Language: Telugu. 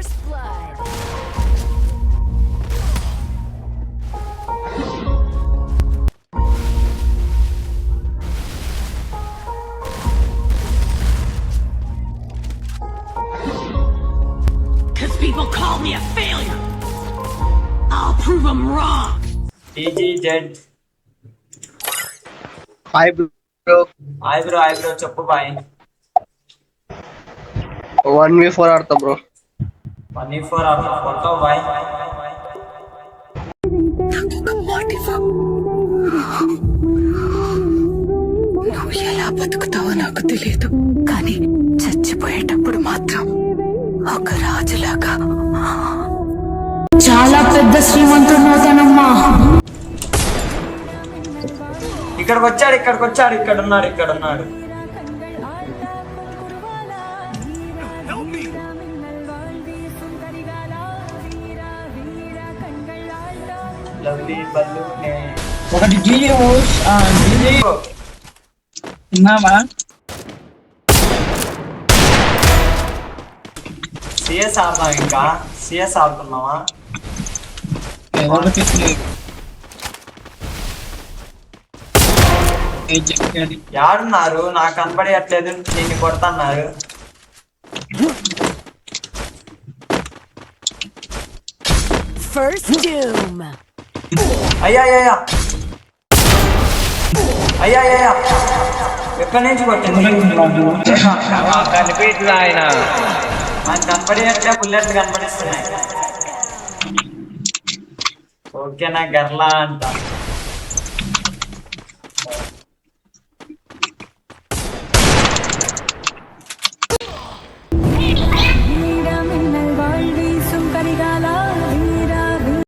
First blood. Because people call me a failure. I'll prove them wrong. TGZ. Hi bro. Hi bro, చెప్పు బాయ్. 1v4 ఆడతా బ్రో. 1v4 ఆడతా కొట్టావు బాయ్. నువ్వు ఎలా బతుకుతావో నాకు తెలియదు, కానీ చచ్చిపోయేటప్పుడు మాత్రం ఒక రాజులాగా చాలా పెద్ద శ్రీమంతుడవుతానమ్మా. ఇక్కడికి వచ్చాడు ఇక్కడ ఉన్నాడు. లవ్లీ బల్లూనే ఒకటి జీజీ ఉన్నామా? సిఎస్ ఆడదాం, ఇంకా సిఎస్ ఆడుతున్నావా? ఒకటి యాడున్నారు? నాకు కనపడట్లేదు, నిన్ను కొడుతున్నారు. First doom. అయ్యా ఎక్కడి నుంచి కొట్టింది? కనిపించలే ఆయన. నాకు కనపడేట్లే, బుల్లెట్లు కనపడిస్తున్నాయి. ఓకే నా గర్లా అంట.